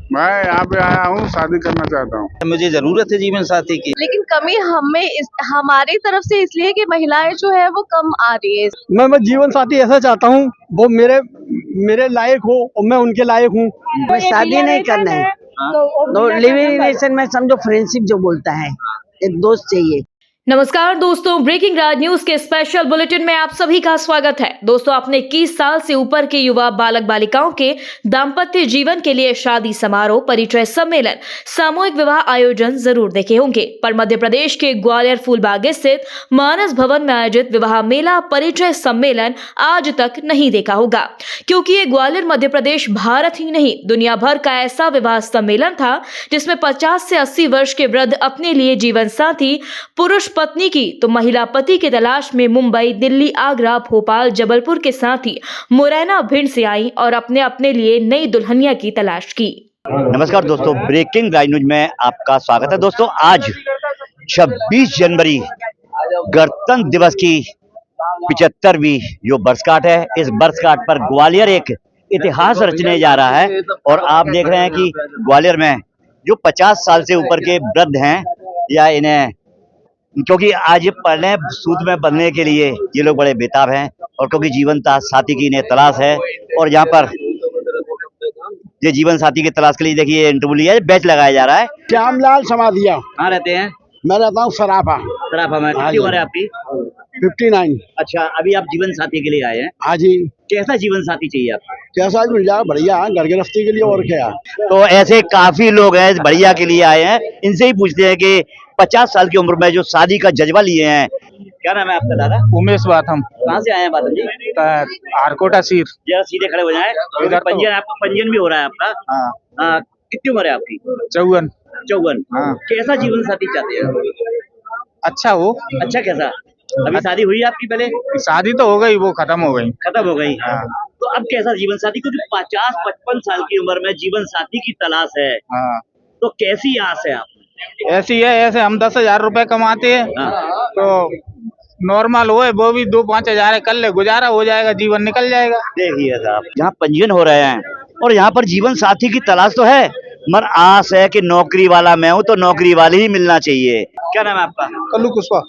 मैं यहाँ पे आया हूँ, शादी करना चाहता हूँ। मुझे जरूरत है जीवन साथी की। लेकिन कमी हमारी तरफ से इसलिए कि महिलाएं जो है वो कम आ रही है। मैं जीवन साथी ऐसा चाहता हूँ वो मेरे लायक हो और मैं उनके लायक हूँ। मैं शादी नहीं करना है तो लिविंग रिलेशन में समझो फ्रेंडशिप जो बोलता है, एक दोस्त चाहिए। नमस्कार दोस्तों, ब्रेकिंग राज न्यूज के स्पेशल बुलेटिन में आप सभी का स्वागत है। दोस्तों, आपने 21 साल से ऊपर के युवा बालक बालिकाओं के दाम्पत्य जीवन के लिए शादी समारोह, परिचय सम्मेलन, सामूहिक विवाह आयोजन जरूर देखे होंगे, पर मध्य प्रदेश के ग्वालियर फूलबाग स्थित मानस भवन में आयोजित विवाह मेला परिचय सम्मेलन आज तक नहीं देखा होगा, क्योंकि ये ग्वालियर मध्य प्रदेश भारत ही नहीं दुनिया भर का ऐसा विवाह सम्मेलन था जिसमें 50 से 80 वर्ष के वृद्ध अपने लिए जीवन साथी पुरुष पत्नी की तो महिला पति की तलाश में मुंबई, दिल्ली, आगरा, भोपाल, जबलपुर के साथ ही मुरैना, भिंड से आई और अपने लिए नई दुल्हनिया की तलाश की। नमस्कार दोस्तों, ब्रेकिंग राज न्यूज में आपका स्वागत है। दोस्तों, आज 26 जनवरी गणतंत्र दिवस की 75वीं जो वर्षगांठ है, इस वर्षगांठ पर ग्वालियर एक इतिहास रचने जा रहा है। और आप देख रहे हैं कि ग्वालियर में जो 50 साल से ऊपर के वृद्ध हैं या इन्हें, क्योंकि आज ये पढ़ने सूद में बनने के लिए ये लोग बड़े बेताब हैं, और क्योंकि जीवन साथी की इन्हें तलाश है। और यहाँ पर ये जीवन साथी की तलाश के लिए देखिए इंटरव्यू लिया, बैच लगाया जा रहा है। श्यामलाल समाधिया। कहाँ रहते हैं? मैं रहता हूँ सराफा में। कितनी उम्र है आपकी? 59। अच्छा, अभी आप जीवन साथी के लिए आए हैं? हाँ जी। कैसा जीवन साथी चाहिए आपको? कैसा भी मिल जाएगा, बढ़िया है, घर गृहस्थी के लिए और क्या। तो ऐसे काफी लोग हैं बढ़िया के लिए आए हैं, इनसे ही पूछते हैं कि 50 साल की उम्र में जो शादी का जज्बा लिए हैं। क्या नाम है आपका दादा? उमेश बाथम। कहाँ से आए हैं बादल जी? आरकोटा सीर। जरा सीधे खड़े हो जाएं। इधर तो। पंजीयन, आपका पंजीयन भी हो रहा है आपका? हाँ। कितनी उम्र है आपकी? 54। हाँ। कैसा जीवन साथी चाहते हैं? अच्छा हो। अच्छा कैसा? अभी शादी हुई है आपकी? पहले शादी तो हो गई, वो खत्म हो गई। खत्म हो गई। हाँ। तो अब कैसा जीवन साथी? क्योंकि 50-55 साल की उम्र में जीवन साथी की तलाश है। हाँ। तो कैसी आस है आप? ऐसी है, ऐसे हम 10,000 रुपए कमाते हैं। हाँ। तो नॉर्मल हो, वो भी 2-5 हजार कर ले, गुजारा हो जाएगा, जीवन निकल जाएगा। देखिए साहब, यहाँ पंजीयन हो रहे हैं और यहाँ पर जीवन साथी की तलाश तो है, मगर आस है कि नौकरी वाला मैं हूँ तो नौकरी वाली ही मिलना चाहिए। क्या नाम है आपका? कल्लू कुशवाहा।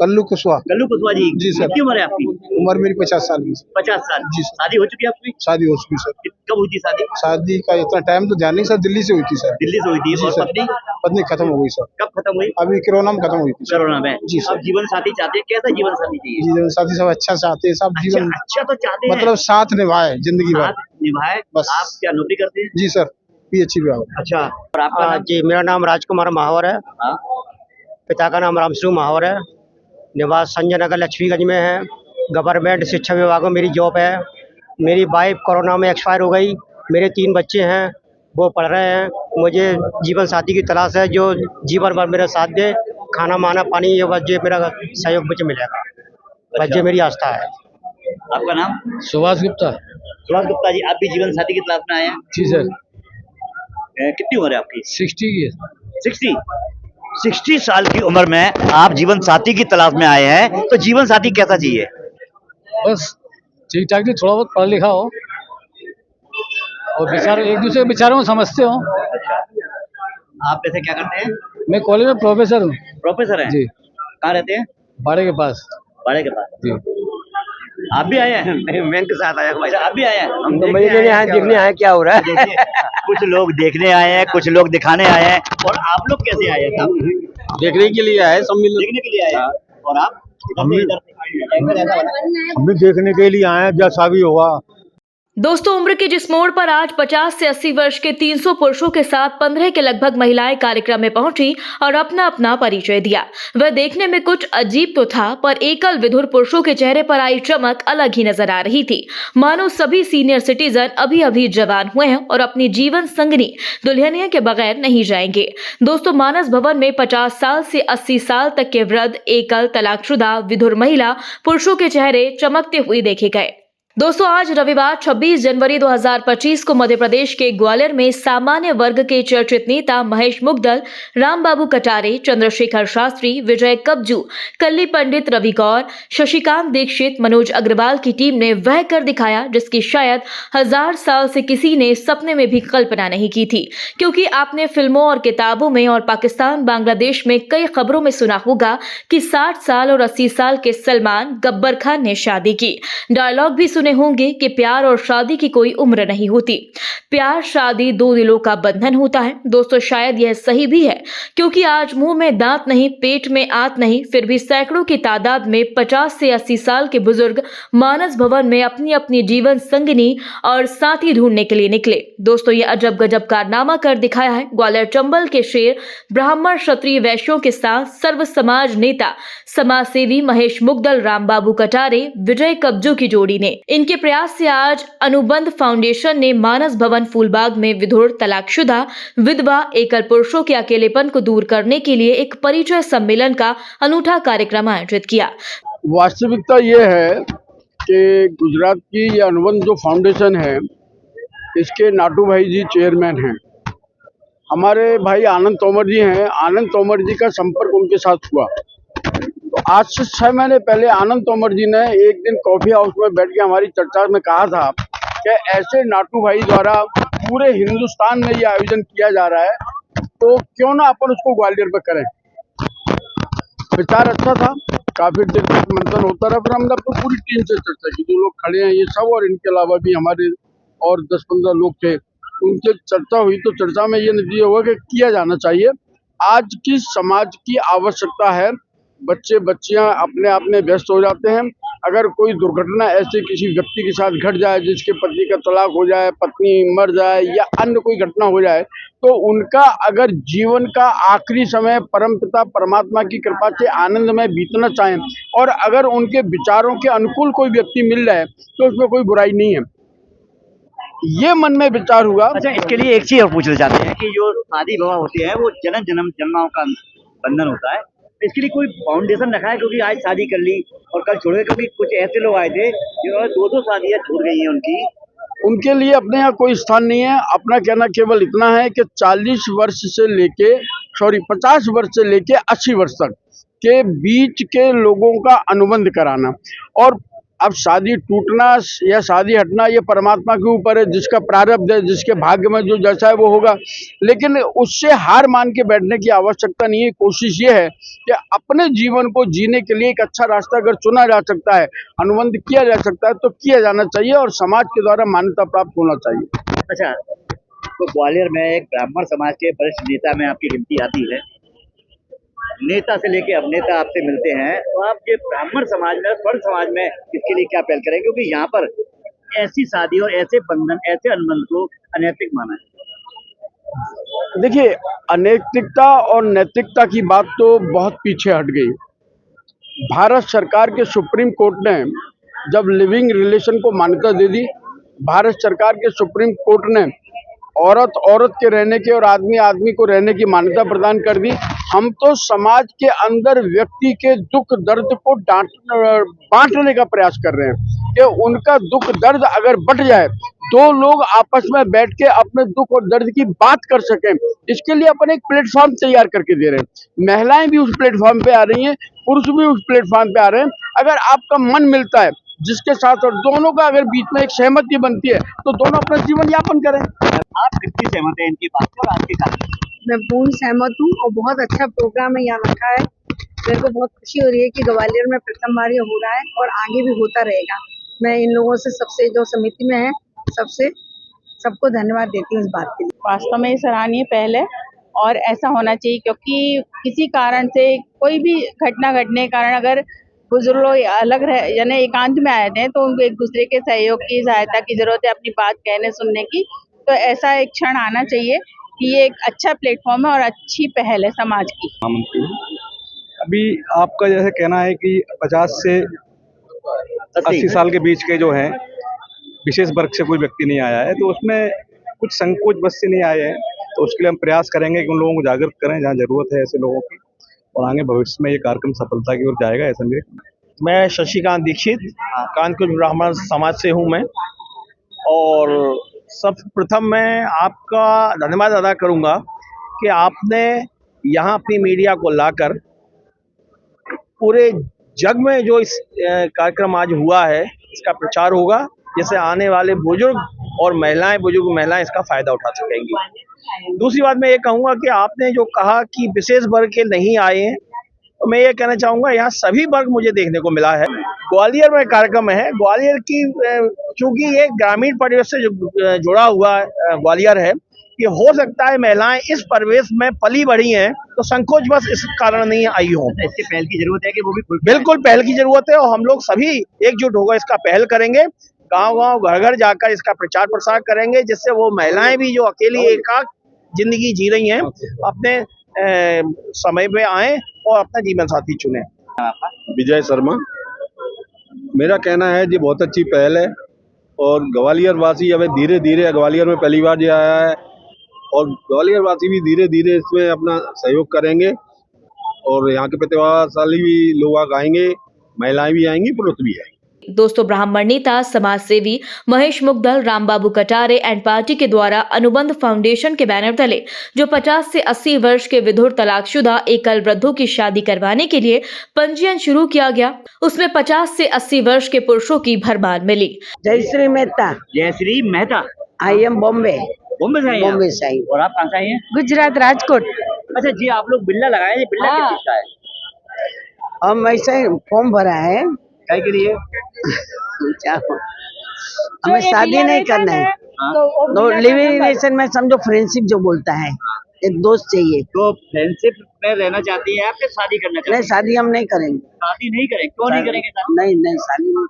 कल्लू कुशवाहा। कल्लू कुशवाहा जी। जी सर। कितनी उम्र है आपकी? उम्र मेरी 50 साल की। 50 साल। जी। शादी हो चुकी है आपकी? शादी हो चुकी सर। कब हुई थी शादी? शादी का इतना टाइम तो ध्यान नहीं सर, दिल्ली से हुई थी सर। दिल्ली से हुई थी। जी और सर। पत्नी? पत्नी खत्म हो गई सर। कब खत्म हुई? अभी कोरोना में खत्म हुई थी। कोरोना में। जी सर। अब जीवन साथी चाहते हैं, कैसा जीवन साथी चाहिए? जीवन साथी सब अच्छा चाहते हैं, सब जीवन अच्छा तो चाहते हैं, मतलब साथ निभाए जिंदगी भर। साथ निभाए। बस। आप क्या नौकरी करते हैं? जी सर, PhD भी आओ। अच्छा। और आपका नाम? जी, मेरा नाम राजकुमार महावर है। हाँ। पिता का नाम रामसू महावर है। निवास संजय नगर लक्ष्मीगंज में है। गवर्नमेंट शिक्षा विभाग में मेरी जॉब है। मेरी वाइफ कोरोना में एक्सपायर हो गई। मेरे 3 बच्चे हैं, वो पढ़ रहे हैं। मुझे जीवन साथी की तलाश है जो जीवन भर मेरा साथ दे, खाना माना पानी ये बस जो मेरा सहयोग मुझे मिलेगा, बस ये मेरी आस्था है। आपका नाम? सुभाष गुप्ता। सुभाष गुप्ता जी, आप भी जीवन साथी की तलाश में आए हैं? जी सर। कितनी उम्र है आपकी? 60 की। 60 साल की उम्र में आप जीवन साथी की तलाश में आए हैं, तो जीवन साथी कैसा चाहिए? बस ठीक ठाक, थोड़ा बहुत पढ़ा लिखा हो और विचार एक दूसरे के विचारों को समझते हो। अच्छा। आप वैसे क्या करते हैं? मैं कॉलेज में प्रोफेसर हूँ। प्रोफेसर हैं? जी। कहाँ रहते हैं? बाड़े के पास। बाड़े के पास। जी। आप भी आए हैं? मैं के साथ आया हूँ। अच्छा, आप भी आए हैं? हम देखने आए क्या हो रहा है। देखिए, कुछ लोग देखने आए हैं, कुछ लोग दिखाने आए हैं। और आप लोग कैसे आए हैं? देखने के लिए आए, सम्मिलन देखने के लिए आए हैं। और आप? हम भी देखने के लिए आए हैं, जैसा भी होगा। दोस्तों, उम्र के जिस मोड़ पर आज 50 से 80 वर्ष के 300 पुरुषों के साथ 15 के लगभग महिलाएं कार्यक्रम में पहुंची और अपना अपना परिचय दिया, वह देखने में कुछ अजीब तो था, पर एकल विधुर पुरुषों के चेहरे पर आई चमक अलग ही नजर आ रही थी। मानो सभी सीनियर सिटीजन अभी अभी जवान हुए हैं और अपनी जीवन संगनी दुल्हनिया के बगैर नहीं जाएंगे। दोस्तों, मानस भवन में 50 साल से 80 साल तक के वृद्ध, एकल, तलाकशुदा, विधुर महिला पुरुषों के चेहरे चमकते हुए देखे गए। दोस्तों आज रविवार 26 जनवरी 2025 को मध्य प्रदेश के ग्वालियर में सामान्य वर्ग के चर्चित नेता महेश मुग्दल, रामबाबू कटारे, चंद्रशेखर शास्त्री, विजय कब्जू, कल्ली पंडित, रवि गौर, शशिकांत दीक्षित, मनोज अग्रवाल की टीम ने वह कर दिखाया जिसकी शायद 1000 साल से किसी ने सपने में भी कल्पना नहीं की थी। क्योंकि आपने फिल्मों और किताबों में और पाकिस्तान, बांग्लादेश में कई खबरों में सुना होगा कि 60 साल और 80 साल के सलमान, गब्बर खान ने शादी की। डायलॉग भी सुने होंगे कि प्यार और शादी की कोई उम्र नहीं होती। प्यार शादी दो दिलों का बंधन होता है। दोस्तों शायद यह सही भी है, क्योंकि आज मुंह में दांत नहीं, पेट में आंत नहीं, फिर भी सैकड़ों की तादाद में 50 से 80 साल के बुजुर्ग मानस भवन में अपनी अपनी जीवन संगिनी और साथी ढूंढने के लिए निकले। दोस्तों ये अजब गजब कारनामा कर दिखाया है ग्वालियर चंबल के शेर, ब्राह्मण, क्षत्रिय, वैश्यों के साथ सर्व समाज नेता, समाज सेवी महेश मुग्दल, रामबाबू कटारे, विजय कब्जू की जोड़ी ने। इनके प्रयास से आज अनुबंध फाउंडेशन ने मानस भवन फूलबाग में विधुर, तलाकशुदा, विधवा, एकल पुरुषों के अकेलेपन को दूर करने के लिए एक परिचय सम्मेलन का अनूठा कार्यक्रम आयोजित किया। वास्तविकता ये है कि गुजरात की ये अनुबंध जो फाउंडेशन है, इसके नाटू भाई जी चेयरमैन हैं। हमारे भाई आनंद तोमर जी हैं। आनंद तोमर जी का संपर्क उनके साथ हुआ। तो आज से 6 महीने पहले आनंद तोमर जी ने एक दिन कॉफी हाउस में बैठ के हमारी चर्चा में कहा था कि ऐसे नाटू भाई द्वारा पूरे हिंदुस्तान में ये आयोजन किया जा रहा है, तो क्यों ना अपन उसको ग्वालियर में करें। विचार अच्छा था, काफी देर तक मंथन होता रहा। फिर हमने अपनी पूरी टीम से चर्चा की, जो लोग खड़े हैं ये सब और इनके अलावा भी हमारे और 10-15 लोग थे, उनसे चर्चा हुई। तो चर्चा में ये नतीजा हुआ कि किया जाना चाहिए। आज की समाज की आवश्यकता है। बच्चे बच्चियां अपने आप में व्यस्त हो जाते हैं। अगर कोई दुर्घटना ऐसे किसी व्यक्ति के साथ घट जाए, जिसके पति का तलाक हो जाए, पत्नी मर जाए या अन्य कोई घटना हो जाए, तो उनका अगर जीवन का आखिरी समय परमपिता परमात्मा की कृपा से आनंद में बीतना चाहें और अगर उनके विचारों के अनुकूल कोई व्यक्ति मिल जाए तो उसमें कोई बुराई नहीं है। ये मन में विचार हुआ। अच्छा, इसके लिए एक चीज और पूछना चाहते हैं कि जो शादी विवाह होती है वो जन्म जन्म जन्माओं का बंधन होता है, इसके लिए कोई फाउंडेशन रखा है? क्योंकि आज शादी कर ली और कल छोड़ गए, क्योंकि कुछ ऐसे लोग आए थे जिन्होंने 2-2 शादियां छूट गई हैं उनके लिए अपने यहाँ कोई स्थान नहीं है। अपना कहना केवल इतना है कि 50 वर्ष से लेके 80 वर्ष तक के बीच के लोगों का अनुबंध कराना। और अब शादी टूटना या शादी हटना ये परमात्मा के ऊपर है, जिसका प्रारब्ध है, जिसके भाग्य में जो जैसा है वो होगा। लेकिन उससे हार मान के बैठने की आवश्यकता नहीं है। कोशिश ये है कि अपने जीवन को जीने के लिए एक अच्छा रास्ता अगर चुना जा सकता है, अनुबंध किया जा सकता है, तो किया जाना चाहिए और समाज के द्वारा मान्यता प्राप्त होना चाहिए। अच्छा, तो ग्वालियर में एक ब्राह्मण समाज के वरिष्ठ नेता में आपकी गिनती आती है। नेता से लेके अभिनेता आपसे मिलते हैं, तो आप ये ब्राह्मण समाज में, स्वर्ण समाज में इसके लिए क्या पहल करें? क्योंकि यहाँ पर ऐसी शादी और ऐसे बंधन, ऐसे अनुबंध को अनैतिक माना है। देखिए, अनैतिकता और नैतिकता की बात तो बहुत पीछे हट गई। भारत सरकार के सुप्रीम कोर्ट ने जब लिविंग रिलेशन को मान्यता दे दी, भारत सरकार के सुप्रीम कोर्ट ने औरत औरत के रहने के और आदमी आदमी को रहने की मान्यता प्रदान कर दी। हम तो समाज के अंदर व्यक्ति के दुख दर्द को बांटने का प्रयास कर रहे हैं कि उनका दुख दर्द अगर बट जाए, 2 लोग आपस में बैठ के अपने दुख और दर्द की बात कर सकें। इसके लिए अपन एक प्लेटफॉर्म तैयार करके दे रहे हैं। महिलाएं भी उस प्लेटफॉर्म पे आ रही हैं, पुरुष भी उस प्लेटफॉर्म पे आ रहे हैं। अगर आपका मन मिलता है जिसके साथ और दोनों का अगर बीच में एक सहमति बनती है, तो दोनों अपना जीवन यापन करें। आप कितनी सहमत हैं इनकी बात से और आपके कारण? मैं पूर्ण सहमत हूँ और बहुत अच्छा प्रोग्राम है यहाँ रखा है। मेरे को बहुत खुशी हो रही है कि ग्वालियर में प्रथम बार ये हो रहा है और आगे भी होता रहेगा। मैं इन लोगों से, सबसे जो समिति में है, सबको धन्यवाद देती हूँ इस बात के लिए। वास्तव में सराहनीय पहल है और ऐसा होना चाहिए, क्योंकि किसी कारण से कोई भी घटना घटने के कारण अगर बुजुर्ग लोग अलग रह यानी एकांत में आए थे, तो उनको एक दूसरे के सहयोग की, सहायता की जरूरत है, अपनी बात कहने सुनने की। तो ऐसा एक क्षण आना चाहिए कि ये एक अच्छा प्लेटफॉर्म है और अच्छी पहल है समाज की। अभी आपका जैसे कहना है कि 50 से 80 साल के बीच के जो हैं विशेष वर्ग से कोई व्यक्ति नहीं आया है, तो उसमें कुछ संकोच बस से नहीं आए हैं। तो उसके लिए हम प्रयास करेंगे कि उन लोगों को जागृत करें जहाँ जरूरत है ऐसे लोगों की, और आगे भविष्य में ये कार्यक्रम सफलता की ओर जाएगा, ऐसा मेरे। मैं शशिकांत दीक्षित कानकुल ब्राह्मण समाज से हूँ मैं। और सब प्रथम मैं आपका धन्यवाद अदा करूँगा कि आपने यहाँ अपनी मीडिया को लाकर पूरे जग में जो इस कार्यक्रम आज हुआ है इसका प्रचार होगा, जिससे आने वाले बुजुर्ग और बुजुर्ग महिलाएं इसका फायदा उठा सकेंगी। दूसरी बात मैं ये कहूँगा कि आपने जो कहा कि विशेष वर्ग के नहीं आए हैं, तो मैं ये कहना चाहूँगा यहाँ सभी वर्ग मुझे देखने को मिला है। ग्वालियर में कार्यक्रम है, ग्वालियर की चूँकि ये ग्रामीण परिवेश से जुड़ा हुआ ग्वालियर है, ये हो सकता है महिलाएं इस परिवेश में पली बढ़ी हैं तो संकोच बस इस कारण नहीं आई हो। इसके पहल की जरूरत है कि वो भी बिल्कुल पहल की जरूरत है और हम लोग सभी एकजुट होकर इसका पहल करेंगे, गांव-गांव घर-घर जाकर इसका प्रचार प्रसार करेंगे, जिससे वो महिलाएं भी जो अकेली एकाक जिंदगी जी रही हैं अपने समय पे आए और अपना जीवन साथी चुने। विजय शर्मा। मेरा कहना है जी बहुत अच्छी पहल है और ग्वालियर वासी अब धीरे धीरे ग्वालियर में पहली बार जो आया है और ग्वालियर वासी भी धीरे धीरे इसमें अपना सहयोग करेंगे और यहाँ के प्रतिभाशाली भी लोग आएंगे, महिलाएं भी आएंगी, पुरुष भी आएंगे। दोस्तों, ब्राह्मण नेता समाज सेवी महेश मुग्दल, रामबाबू कटारे एंड पार्टी के द्वारा अनुबंध फाउंडेशन के बैनर तले जो 50 से 80 वर्ष के विधुर तलाकशुदा एकल वृद्धों की शादी करवाने के लिए पंजीयन शुरू किया गया, उसमें 50 से 80 वर्ष के पुरुषों की भरमार मिली। जयश्री मेहता, आई एम बॉम्बे बॉम्बे से बॉम्बे से आई। और आप कहाँ से आई हैं? गुजरात राजकोट। अच्छा जी, आप लोग बिल्ला लगाए, ये बिल्ला किस चीज का है? हम ऐसे फॉर्म भरा है, काय के लिए? हमें शादी नहीं करना है, तो लिविंग रिलेशन में समझो फ्रेंडशिप जो बोलता है, एक दोस्त चाहिए। तो फ्रेंडशिप में रहना चाहती है आप या शादी करना चाहती नहीं, शादी हम नहीं करेंगे। शादी नहीं करेंगे? क्यों नहीं करेंगे शादी? नहीं शादी नहीं।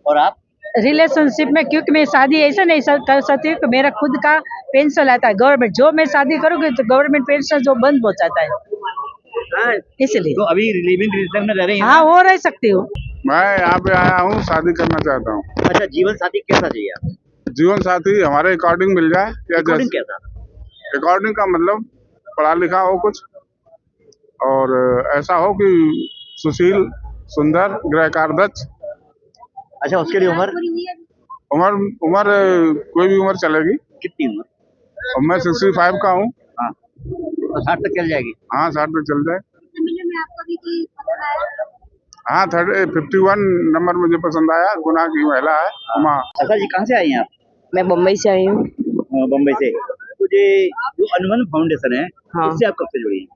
और आप? रिलेशनशिप में, क्योंकि मैं शादी ऐसा नहीं कर सकती हूँ कि मेरा खुद का पेंशन आता है गवर्नमेंट, जो मैं शादी करूँगी तो गवर्नमेंट पेंशन जो बंद हो जाता है, इसलिए। तो अभी लिविंग रिलेशन में रह रही हैं? हाँ, वो रह सकती हूँ। मैं यहाँ पे आया हूँ, शादी करना चाहता हूँ। अच्छा, जीवन साथी कैसा चाहिए आपको? जीवन साथी हमारे अकॉर्डिंग मिल जाए। अकॉर्डिंग क्या था? अकॉर्डिंग का मतलब पढ़ा लिखा हो कुछ और ऐसा हो कि सुशील, सुंदर, गृह कार्यदक्ष। अच्छा, उसके लिए उम्र कोई भी उम्र चलेगी। कितनी उम्र? और मैं 65 का हूँ। हाँ, तो 60 तक चल जाएगी? हाँ, 60 तक चल जाए। हाँ, 51 नंबर मुझे पसंद आया, गुना की महिला है उमा। अच्छा जी, कहाँ से आई हैं आप? मैं मुंबई से आई हूँ। बम्बई से। मुझे जो अनुबंध फाउंडेशन है, हाँ। इससे आप कब से जुड़ी हैं?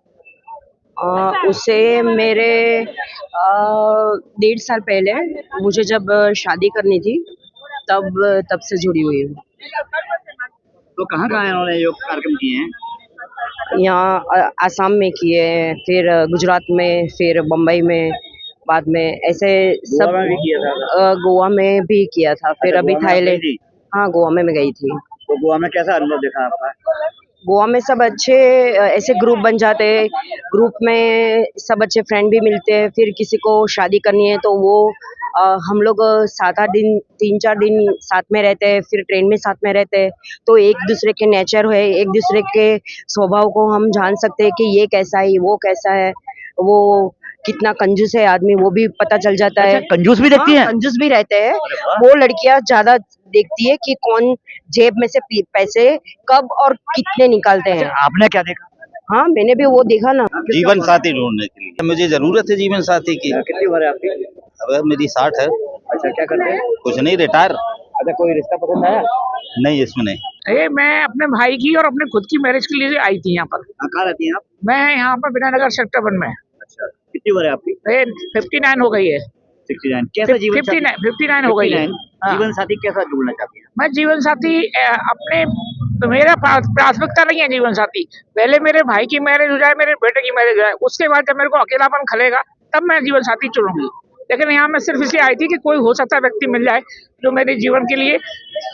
उससे मेरे 1.5 साल पहले मुझे जब शादी करनी थी तब से जुड़ी हुई हूँ। तो कहाँ इन्होंने योग कार्यक्रम किए हैं? यहाँ आसाम में किए, फिर गुजरात में, फिर बम्बई में, बाद में ऐसे सब गोवा में भी किया था? गोवा में भी किया था, फिर अच्छा, अभी गोवा में थाईलैंड। गई थी? हाँ, गोवा में मैं गई थी। तो गोवा में कैसा अनुभव देखा आपका? गोवा में सब अच्छे ऐसे ग्रुप बन जाते हैं, ग्रुप में सब अच्छे फ्रेंड भी मिलते हैं। फिर किसी को शादी करनी है तो वो हम लोग 7-8 दिन, 3-4 दिन साथ में रहते हैं, फिर ट्रेन में साथ में रहते हैं, तो एक दूसरे के नेचर है, एक दूसरे के स्वभाव को हम जान सकते हैं कि ये कैसा है, वो कैसा है, वो कितना कंजूस है आदमी, वो भी पता चल जाता है। अच्छा, कंजूस भी देखती हैं? कंजूस भी रहते हैं। वो लड़कियां ज्यादा देखती है कि कौन जेब में से पैसे कब और कितने निकालते हैं। आपने क्या देखा? हाँ, मैंने भी वो देखा ना। जीवन साथी ढूंढने के लिए मुझे जरूरत है जीवन साथी की। कितनी उम्र है आपकी? अब मेरी 60 है। अच्छा, क्या करते हैं? कुछ नहीं, रिटायर। अच्छा, कोई रिश्ता पसंद आया? नहीं, इसमें नहीं। ये मैं अपने भाई की और अपने खुद की मैरिज के लिए आई थी यहाँ पर। कहाँ रहती हैं आप? मैं यहाँ पर विनयनगर सेक्टर 1 में। अच्छा, कितनी उम्र है आपकी? 59 हो गई है। 69। कैसा जीवन साथी? 59 हो गई है। जीवन साथी कैसा ढूंढना चाहती हैं? मैं जीवन साथी अपने, मेरा प्राथमिकता नहीं है जीवन साथी। पहले मेरे भाई की मैरिज हो जाए, मेरे बेटे की मैरिज हो जाए, उसके बाद जब मेरे को अकेलापन खलेगा तब मैं जीवन साथी चुनूंगी। लेकिन यहाँ मैं सिर्फ इसलिए आई थी कि कोई हो सकता व्यक्ति मिल जाए जो मेरे जीवन के लिए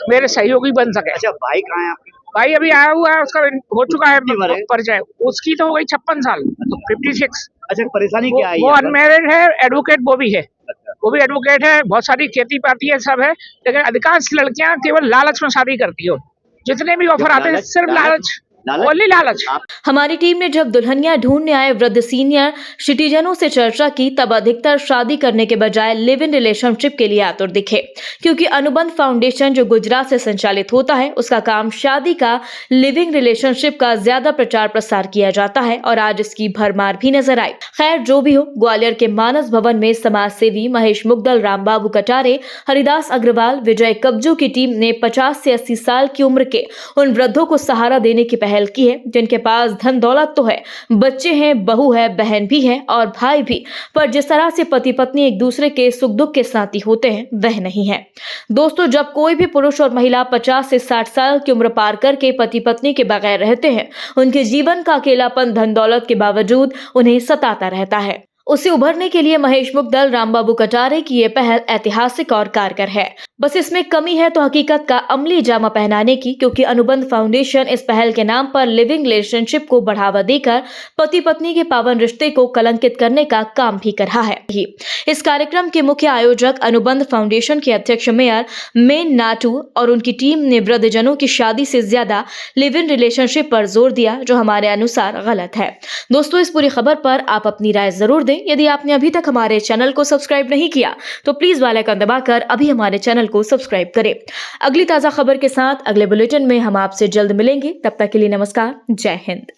मेरे सहयोगी बन सके। अच्छा, भाई कहाँ है आपके? भाई अभी आया हुआ है, उसका हो चुका है परिचय, उसकी तो हो गई 56 साल, 56। अच्छा, परेशानी क्या है? वो अनमैरिड है, एडवोकेट वो भी है। वो भी एडवोकेट है, बहुत सारी खेती पाती है, सब है, लेकिन अधिकांश लड़कियां केवल लालच में शादी करती हो। जितने भी ऑफर आते हैं सिर्फ लालच, ओनली लालच। हमारी टीम ने जब दुल्हनिया ढूंढने आए वृद्ध सीनियर सिटीजनों से चर्चा की, तब अधिकतर शादी करने के बजाय लिव इन रिलेशनशिप के लिए आतुर दिखे, क्योंकि अनुबंध फाउंडेशन जो गुजरात से संचालित होता है, उसका काम शादी का, लिविंग रिलेशनशिप का ज्यादा प्रचार प्रसार किया जाता है और आज इसकी भरमार भी नजर आई। खैर जो भी हो, ग्वालियर के मानस भवन में समाज सेवी महेश मुग्दल, रामबाबू कटारे, हरिदास अग्रवाल, विजय कब्जू की टीम ने 50 से 80 साल की उम्र के उन वृद्धों को सहारा देने की पहल की है जिनके पास धन दौलत तो है, बच्चे हैं, बहू है, बहन भी है और भाई भी, पर जिस तरह से पति पत्नी एक दूसरे के सुख दुख के साथी होते हैं वह नहीं है। दोस्तों, जब कोई भी पुरुष और महिला 50 से 60 साल की उम्र पार करके पति पत्नी के बगैर रहते हैं, उनके जीवन का अकेलापन धन दौलत के बावजूद उन्हें सताता रहता है। उससे उभरने के लिए महेश मुग्दल, रामबाबू कटारे की ये पहल ऐतिहासिक और कारगर है। बस इसमें कमी है तो हकीकत का अमली जामा पहनाने की, क्योंकि अनुबंध फाउंडेशन इस पहल के नाम पर लिविंग रिलेशनशिप को बढ़ावा देकर पति पत्नी के पावन रिश्ते को कलंकित करने का काम भी कर रहा है। इस कार्यक्रम के मुख्य आयोजक अनुबंध फाउंडेशन के अध्यक्ष मेयर मेन नाटू और उनकी टीम ने वृद्धजनों की शादी से ज्यादा लिव इन रिलेशनशिप पर जोर दिया, जो हमारे अनुसार गलत है। दोस्तों, इस पूरी खबर पर आप अपनी राय जरूर दें। यदि आपने अभी तक हमारे चैनल को सब्सक्राइब नहीं किया तो प्लीज बेल आइकन दबाकर अभी हमारे चैनल को सब्सक्राइब करें। अगली ताजा खबर के साथ अगले बुलेटिन में हम आपसे जल्द मिलेंगे। तब तक के लिए नमस्कार, जय हिंद।